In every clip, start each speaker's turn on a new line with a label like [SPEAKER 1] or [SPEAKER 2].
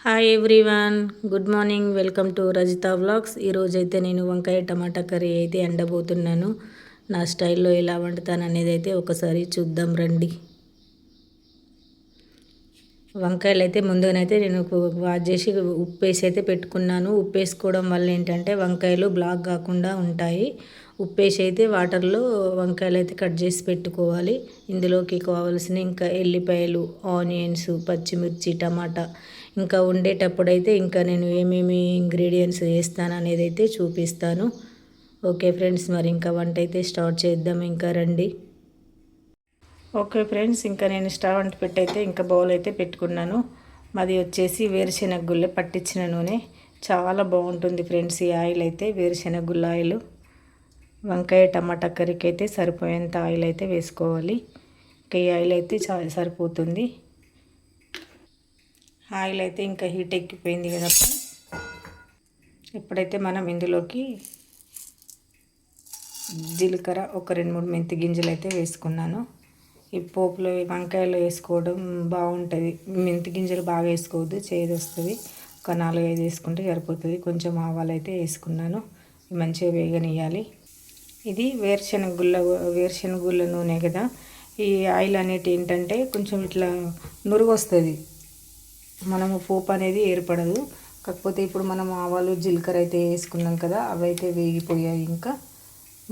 [SPEAKER 1] Hi everyone, good morning. Welcome to Rajitha vlogs. ఈరోజైతే నేను వంకాయ టమాటా కర్రీ అయితే వండబోతున్నాను. నా స్టైల్లో ఎలా వండుతాను అనేది అయితే ఒకసారి చూద్దాం రండి. వంకాయలు అయితే ముందుగానైతే నేను వాష్ చేసి ఉప్పు వేసి అయితే పెట్టుకున్నాను. ఉప్పు వేసుకోవడం వల్ల ఏంటంటే వంకాయలు బ్లాక్ కాకుండా ఉంటాయి. ఉప్పు వేసి అయితే వాటర్లో వంకాయలు అయితే కట్ చేసి పెట్టుకోవాలి. ఇందులోకి కావాల్సిన ఇంకా ఎల్లిపాయలు, ఆనియన్స్, పచ్చిమిర్చి, టమాటా, ఇంకా వండేటప్పుడైతే ఇంకా నేను ఏమేమి ఇంగ్రీడియంట్స్ వేస్తాను అనేది అయితే చూపిస్తాను. ఓకే ఫ్రెండ్స్, మరి ఇంకా వంట అయితే స్టార్ట్ చేద్దాం. ఇంకా రండి. ఓకే ఫ్రెండ్స్, ఇంకా నేను స్టవ్ అంటు పెట్టి అయితే ఇంకా బౌల్ అయితే పెట్టుకున్నాను. మాది వచ్చేసి వేరుశెనగ గుళ్ళే పట్టించిన నూనె. చాలా బాగుంటుంది ఫ్రెండ్స్ ఈ ఆయిల్ అయితే, వేరుశెనగ గుళ్ళ ఆయిల్. వంకాయ టమాటా కర్రీకి అయితే సరిపోయేంత ఆయిల్ అయితే వేసుకోవాలి. ఇంకా ఈ ఆయిల్ అయితే సరిపోతుంది. ఆయిల్ అయితే ఇంకా హీట్ ఎక్కిపోయింది కదా. ఇప్పుడైతే మనం ఇందులోకి జీలకర్ర, ఒక 2-3 మెంతి గింజలు అయితే వేసుకున్నాను. ఈ పోపులో వంకాయలు వేసుకోవడం బాగుంటుంది. మెంతి గింజలు బాగా వేసుకోవద్దు, చేదు వస్తుంది. ఒక 4-5 వేసుకుంటే సరిపోతుంది. కొంచెం ఆవాలు అయితే వేసుకున్నాను. మంచిగా వేగనియాలి. ఇది వేరుశెనగ గుళ్ళ నూనె కదా. ఈ ఆయిల్ అనేది ఏంటంటే కొంచెం ఇట్లా నురుగు వస్తుంది, మనము పోపు అనేది ఏర్పడదు. కాకపోతే ఇప్పుడు మనం ఆవాలు, జీలకర్ర అయితే వేసుకున్నాం కదా, అవి అయితే వేగిపోయాయి. ఇంకా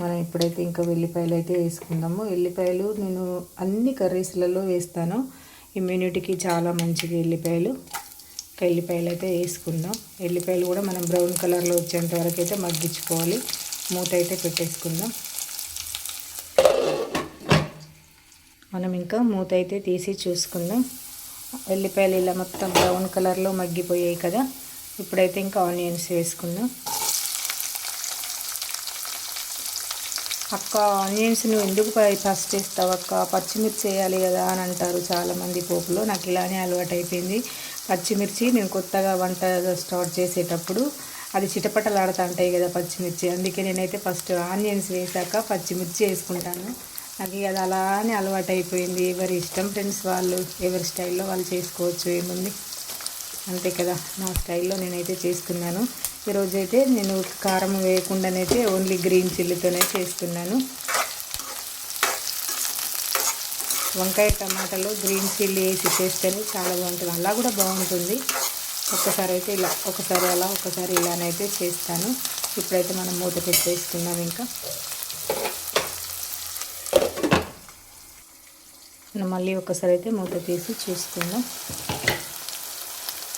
[SPEAKER 1] మనం ఇప్పుడైతే ఇంకా వెల్లిపాయలు అయితే వేసుకుందాము. వెల్లిపాయలు నేను అన్ని కర్రీస్లలో వేస్తాను. ఇమ్యూనిటీకి చాలా మంచిది ఎల్లిపాయలు. ఎల్లిపాయలు అయితే వేసుకుందాం. ఎల్లిపాయలు కూడా మనం బ్రౌన్ కలర్లో వచ్చేంత వరకు అయితే మగ్గించుకోవాలి. మూత అయితే పెట్టేసుకుందాం. మనం ఇంకా మూత అయితే తీసి చూసుకుందాం. ఎల్లిపాయలు ఇలా మొత్తం బ్రౌన్ కలర్లో మగ్గిపోయాయి కదా. ఇప్పుడైతే ఇంకా ఆనియన్స్ వేసుకుందాం. అక్క, ఆనియన్స్ నువ్వు ఎందుకు ఫస్ట్ వేస్తావు అక్క, పచ్చిమిర్చి వేయాలి కదా అని అంటారు చాలామంది పోపులో. నాకు ఇలానే అలవాటు అయిపోయింది. పచ్చిమిర్చి నేను కొత్తగా వంట స్టార్ట్ చేసేటప్పుడు అది చిటపటలాడుతూ ఉంటాయి కదా పచ్చిమిర్చి, అందుకే నేనైతే ఫస్ట్ ఆనియన్స్ వేసాక పచ్చిమిర్చి వేసుకుంటాను. నాకు అది అలానే అలవాటు అయిపోయింది. ఎవరి ఇష్టం ఫ్రెండ్స్, వాళ్ళు ఎవరి స్టైల్లో వాళ్ళు చేసుకోవచ్చు, ఏముంది అంతే కదా. నా స్టైల్లో నేనైతే చేసుకున్నాను. ఈరోజైతే నేను కారం వేయకుండానైతే ఓన్లీ గ్రీన్ చిల్లీతోనే చేస్తున్నాను. వంకాయ టమాటాలో గ్రీన్ చిల్లీ వేసి చేస్తేనే చాలా బాగుంటుంది. అలా కూడా బాగుంటుంది. ఒక్కసారి అయితే ఇలా, ఒకసారి అలా, ఒకసారి ఇలానైతే చేస్తాను. ఇప్పుడైతే మనం మూత పెట్టేసుకుందాం. ఇంకా మళ్ళీ ఒకసారి అయితే మూత తీసి చూసుకుందాం.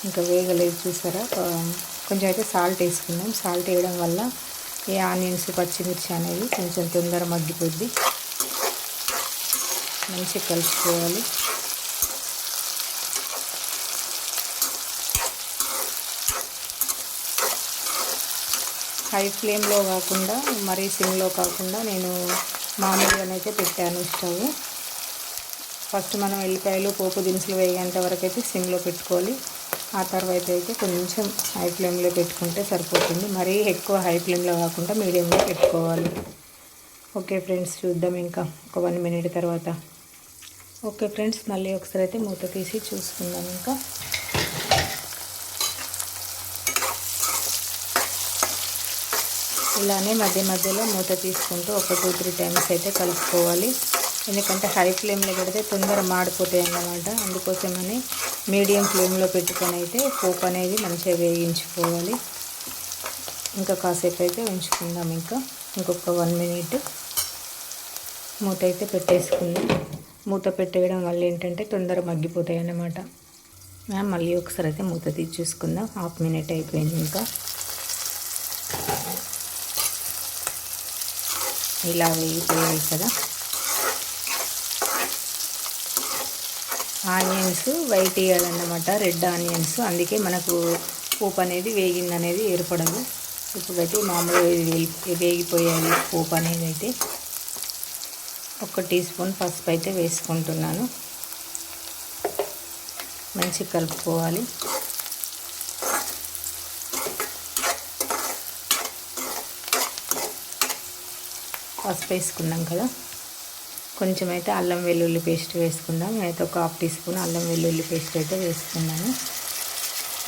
[SPEAKER 1] ఇంకా వేగలేదు చూసారా. కొంచెం అయితే సాల్ట్ వేసుకుందాం. సాల్ట్ వేయడం వల్ల ఈ ఆనియన్స్, పచ్చిమిర్చి అనేవి కొంచెం తొందర మగ్గిపోద్ది. మంచిగా కలుపుకోవాలి. హై ఫ్లేమ్లో కాకుండా మరీ సిమ్లో కాకుండా నేను మామూలుగానైతే పెట్టాను స్టవ్. ఫస్ట్ మనం ఎల్లిపాయలు, పోపు దినుసులు వేగేంత వరకు అయితే సిమ్లో పెట్టుకోవాలి. ఆ తర్వాత అయితే కొంచెం హై ఫ్లేమ్లో పెట్టుకుంటే సరిపోతుంది. మరీ ఎక్కువ హై ఫ్లేమ్లో కాకుండా మీడియంలో పెట్టుకోవాలి. ఓకే ఫ్రెండ్స్, చూద్దాం ఇంకా ఒక 1 మినిట్ తర్వాత. ఓకే ఫ్రెండ్స్, మళ్ళీ ఒకసారి అయితే మూత తీసి చూసుకుందాం. ఇంకా ఇలానే మధ్య మధ్యలో మూత తీసుకుంటూ ఒక 2-3 టైమ్స్ అయితే కలుపుకోవాలి. ఎందుకంటే హై ఫ్లేమ్లో పెడితే తొందర మాడిపోతాయి అన్నమాట. అందుకోసమని మీడియం ఫ్లేమ్లో పెట్టుకొని అయితే పోపు అనేది మంచిగా వేయించుకోవాలి. ఇంకా కాసేపు అయితే ఉంచుకుందాం. ఇంకొక 1 మినిట్ మూత అయితే పెట్టేసుకుందాం. మూత పెట్టేయడం వల్ల ఏంటంటే తొందర మగ్గిపోతాయి అన్నమాట. మళ్ళీ ఒకసారి అయితే మూత తీసి చూసుకుందాం. 1/2 మినిట్ అయిపోయింది. ఇంకా ఇలా వేగిపోయాయి కదా. ఆనియన్స్ వైట్ వేయాలన్నమాట, రెడ్ ఆనియన్స్. అందుకే మనకు పోపు అనేది వేగిందనేది ఏర్పడదు. ఇప్పుడైతే మామూలుగా వేగిపోయాయి పోపు అనేది. అయితే 1 టీ స్పూన్ పసుపు అయితే వేసుకుంటున్నాను. మంచిగా కలుపుకోవాలి. పసుపు వేసుకున్నాం కదా. కొంచెం అయితే అల్లం వెల్లుల్లి పేస్ట్ వేసుకుందాం. నేనైతే ఒక 1/2 టీ స్పూన్ అల్లం వెల్లుల్లి పేస్ట్ అయితే వేసుకున్నాను.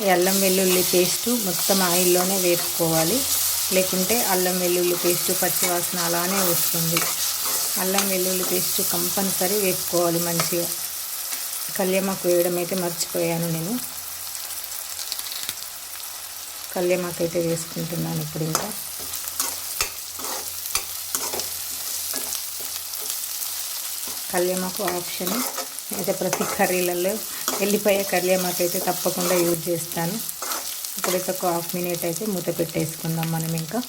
[SPEAKER 1] ఈ అల్లం వెల్లుల్లి పేస్టు మొత్తం ఆయిల్లోనే వేపుకోవాలి, లేకుంటే అల్లం వెల్లుల్లి పేస్టు పచ్చివాసన అలానే వస్తుంది. అల్లం వెల్లుల్లి పేస్టు కంపల్సరీ వేపుకోవాలి మంచిగా. కల్యమాకు వేయడం అయితే మర్చిపోయాను నేను. కల్యమాకు అయితే వేసుకుంటున్నాను ఇప్పుడు. ఇంకా కల్యమాకు ఆప్షన్ అయితే ప్రతి కర్రీలలో ఎల్లిపాయ కల్యమాకు అయితే తప్పకుండా యూజ్ చేస్తాను. ఇప్పుడైతే ఒక హాఫ్ మినిట్ అయితే మూత పెట్టేసుకుందాం మనం. ఇంకా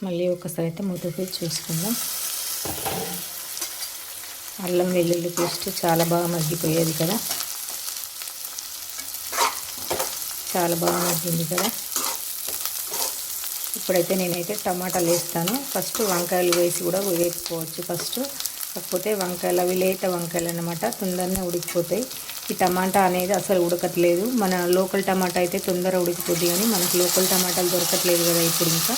[SPEAKER 1] మళ్ళీ ఒకసారి అయితే మూత తీసి చూసుకుందాం. అల్లం వెల్లుల్లి పేస్ట్ చాలా బాగా మగ్గిపోయేది కదా, చాలా బాగా మగ్గింది కదా. ఇప్పుడైతే నేనైతే టమాటాలు వేస్తాను. ఫస్ట్ వంకాయలు వేసి కూడా వేసుకోవచ్చు ఫస్ట్, కాకపోతే వంకాయలు అవి లేత వంకాయలు అన్నమాట, తొందరనే ఉడికిపోతాయి. ఈ టమాటా అనేది అసలు ఉడకట్లేదు. మన లోకల్ టమాటా అయితే తొందర ఉడికిపోద్ది, కానీ మనకు లోకల్ టమాటాలు దొరకట్లేదు కదా ఇప్పుడు. ఇంకా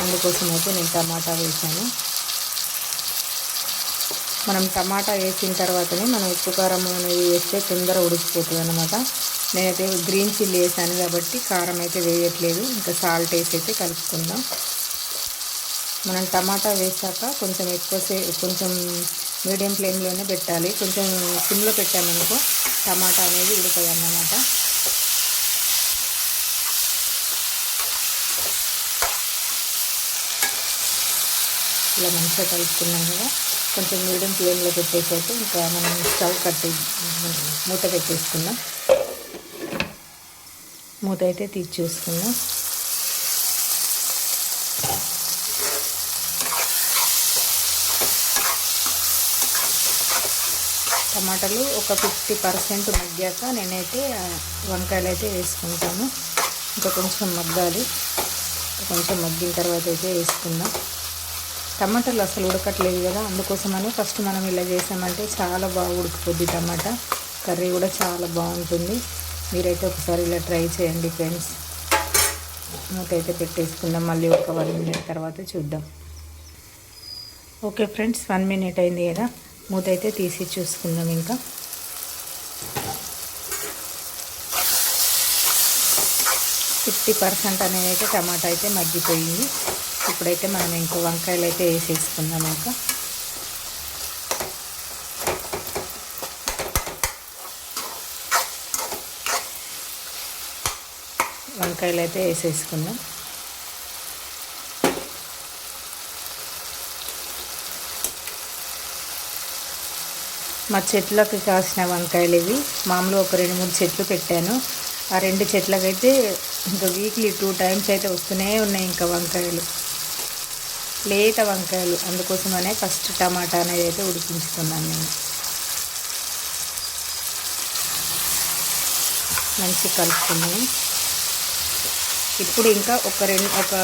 [SPEAKER 1] అందుకోసం అయితే నేను టమాటా వేసాను. మనం టమాటా వేసిన తర్వాతనే మనం ఉప్పు కారం అనేది వేస్తే తొందర ఉడికిపోతుంది అన్నమాట. నేనైతే గ్రీన్ చిల్లీ వేసాను కాబట్టి కారం అయితే వేయట్లేదు. ఇంకా సాల్ట్ వేసి అయితే కలుపుకుందాం. మనం టమాటా వేసాక కొంచెం కొంచెం మీడియం ఫ్లేమ్లోనే పెట్టాలి. కొంచెం సిమ్లో పెట్టామనుకో టమాటా అనేది ఉడకదు అన్నమాట. ఇలా మంచిగా కలుపుకున్నాం కదా. కొంచెం మీడియం ఫ్లేమ్లో పెట్టేసి అయితే ఇంకా మనం స్టవ్ కట్టి మూత పెట్టేసుకుందాం. మూత అయితే తీసి చూసుకుందాం. టమాటాలు ఒక 50% మగ్గాక నేనైతే వంకాయలు అయితే వేసుకుంటాను. ఇంకా కొంచెం మగ్గాలి, కొంచెం మగ్గిన తర్వాత అయితే వేసుకుందాం. టమాటాలు అసలు ఉడకట్లేదు కదా, అందుకోసమని ఫస్ట్ మనం ఇలా చేసామంటే చాలా బాగా ఉడికిపోద్ది టమాటా కర్రీ కూడా చాలా బాగుంటుంది. మీరైతే ఒకసారి ఇలా ట్రై చేయండి ఫ్రెండ్స్. మూత అయితే పెట్టేసుకుందాం. మళ్ళీ ఒక 1 మినిట్ తర్వాత చూద్దాం. ఓకే ఫ్రెండ్స్, 1 మినిట్ అయింది కదా, మూత అయితే తీసి చూసుకుందాం. ఇంకా 50% అనేది అయితే టమాటా అయితే మగ్గిపోయింది. ఇప్పుడైతే మనం ఇంకో వంకాయలు అయితే వేసేసుకుందాం. ఇంకా వంకాయలు అయితే వేసేసుకుందాం. మా చెట్లకు కాసిన వంకాయలు ఇవి. మామూలు ఒక 2-3 చెట్లు పెట్టాను. ఆ 2 చెట్లకైతే ఇంకా వీక్లీ 2 టైమ్స్ అయితే వస్తూనే ఉన్నాయి ఇంకా వంకాయలు, లేత వంకాయలు. అందుకోసమనే ఫస్ట్ టమాటా అనేది అయితే ఉడికించుకున్నాను నేను. మంచి కలుపుకున్నాను. ఇప్పుడు ఇంకా ఒక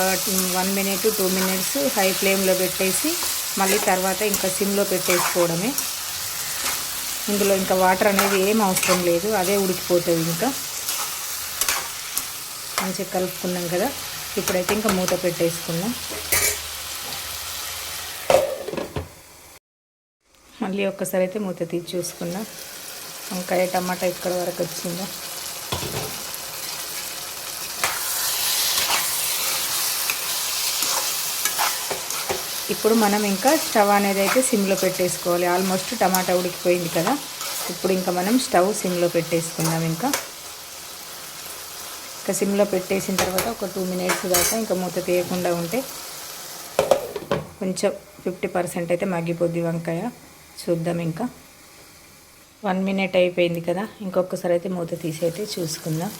[SPEAKER 1] 1 మినిట్ 2 మినిట్స్ హై ఫ్లేమ్లో పెట్టేసి మళ్ళీ తర్వాత ఇంకా సిమ్లో పెట్టేసుకోవడమే. ఇందులో ఇంకా వాటర్ అనేది ఏం అవసరం లేదు, అదే ఉడికిపోతుంది. ఇంకా మంచిగా కలుపుకున్నాం కదా. ఇప్పుడైతే ఇంకా మూత పెట్టేసుకుందాం. మళ్ళీ ఒక్కసారి అయితే మూత తీసి చూసుకుందాం. వంకాయ టమాటా ఇక్కడ వరకు వచ్చిందా. ఇప్పుడు మనం ఇంకా స్టవ్ అనేది అయితే సిమ్లో పెట్టేసుకోవాలి. ఆల్మోస్ట్ టమాటా ఉడికిపోయింది కదా. ఇప్పుడు ఇంకా మనం స్టవ్ సిమ్లో పెట్టేసుకుందాం. ఇంకా సిమ్లో పెట్టేసిన తర్వాత ఒక 2 మినిట్స్ దాకా ఇంకా మూత తీయకుండా ఉంటే కొంచెం 50% అయితే మగ్గిపోద్ది వంకాయ. చూద్దాం. ఇంకా 1 మినిట్ అయిపోయింది కదా. ఇంకొకసారి అయితే మూత తీసి అయితే చూసుకుందాం.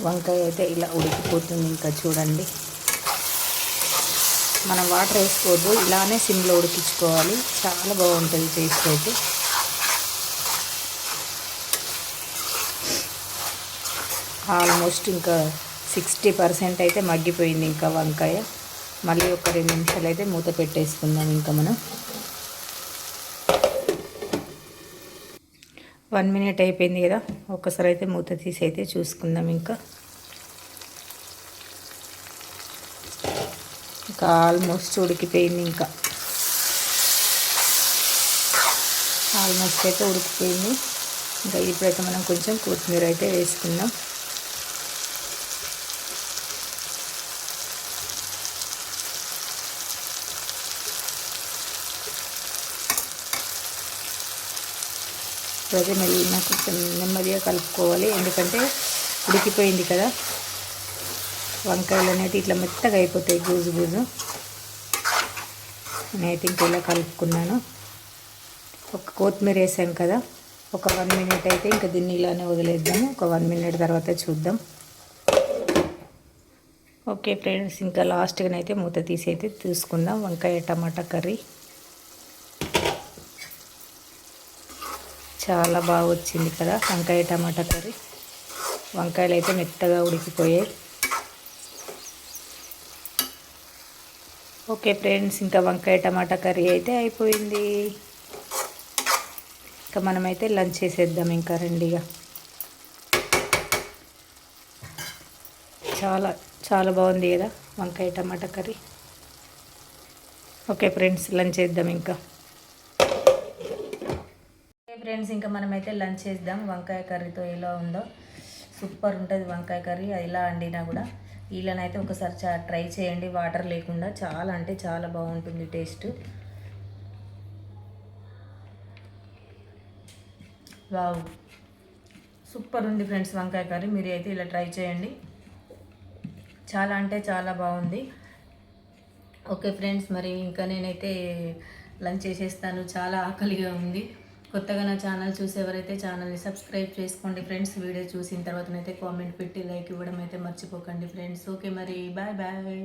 [SPEAKER 1] వంకాయ అయితే ఇలా ఉడికిపోతుంది. ఇంకా చూడండి, మనం వాటర్ వేసుకోవద్దు, ఇలానే సిమ్లో ఉడికించుకోవాలి. చాలా బాగుంటుంది టేస్ట్ అయితే. ఆల్మోస్ట్ ఇంకా 60% అయితే మగ్గిపోయింది ఇంకా వంకాయ. మళ్ళీ ఒక 2 నిమిషాలు అయితే మూత పెట్టేసుకుందాం. ఇంకా మనం 1 మినిట్ అయిపోయింది కదా. ఒక్కసారి అయితే మూత తీసి అయితే చూసుకుందాం. ఇంకా ఆల్మోస్ట్ ఉడికిపోయింది. ఇంకా ఆల్మోస్ట్ అయితే ఉడికిపోయింది. ఇంకా ఇప్పుడైతే మనం కొంచెం కొత్తిమీర అయితే వేసుకుందాం. ఇప్పుడైతే మెల్లిగా కొంచెం నెమ్మదిగా కలుపుకోవాలి, ఎందుకంటే ఉడికిపోయింది కదా. వంకాయలు అనేవి ఇట్లా మెత్తగా అయిపోతాయి, గూజు గూజు. నేనైతే ఇంక ఇలా కలుపుకున్నాను. ఒక కొత్తిమీర వేసాం కదా, ఒక 1 మినిట్ అయితే ఇంకా దీన్ని ఇలానే వదిలేద్దాము. ఒక 1 మినిట్ తర్వాత చూద్దాం. ఓకే ఫ్రెండ్స్, ఇంకా లాస్ట్గానైతే మూత తీసి అయితే తీసుకుందాం వంకాయ టమాటా కర్రీ. చాలా బాగా వచ్చింది కదా వంకాయ టమాటా కర్రీ. వంకాయలు అయితే మెత్తగా ఉడికిపోయాయి. ఓకే ఫ్రెండ్స్, ఇంకా వంకాయ టమాటా కర్రీ అయితే అయిపోయింది. ఇంకా మనమైతే లంచ్ చేసేద్దాం ఇంకా రెండిగా. చాలా చాలా బాగుంది కదా వంకాయ టమాటా కర్రీ. ఓకే ఫ్రెండ్స్, లంచ్ చేద్దాం ఇంకా. ఓకే ఫ్రెండ్స్, ఇంకా మనమైతే లంచ్ చేద్దాం. వంకాయ కర్రీతో ఎలా ఉందో సూపర్ ఉంటుంది వంకాయ కర్రీ. ఎలా వండినా కూడా వీళ్ళనైతే ఒకసారి ట్రై చేయండి, వాటర్ లేకుండా. చాలా అంటే చాలా బాగుంటుంది టేస్ట్. వావ్, సూపర్ ఉంది ఫ్రెండ్స్ వంకాయ కర్రీ. మీరు అయితే ఇలా ట్రై చేయండి, చాలా అంటే చాలా బాగుంది. ఓకే ఫ్రెండ్స్, మరి ఇంకా నేనైతే లంచ్ చేసేస్తాను. చాలా ఆకలిగా ఉంది. కొత్తగా నా ఛానల్ చూసేవారైతే ఛానల్ని సబ్స్క్రైబ్ చేసుకోండి ఫ్రెండ్స్. వీడియో చూసిన తర్వాతనైతే కామెంట్ పెట్టి లైక్ ఇవ్వడం అయితే మర్చిపోకండి ఫ్రెండ్స్. ఓకే మరి, బాయ్ బాయ్.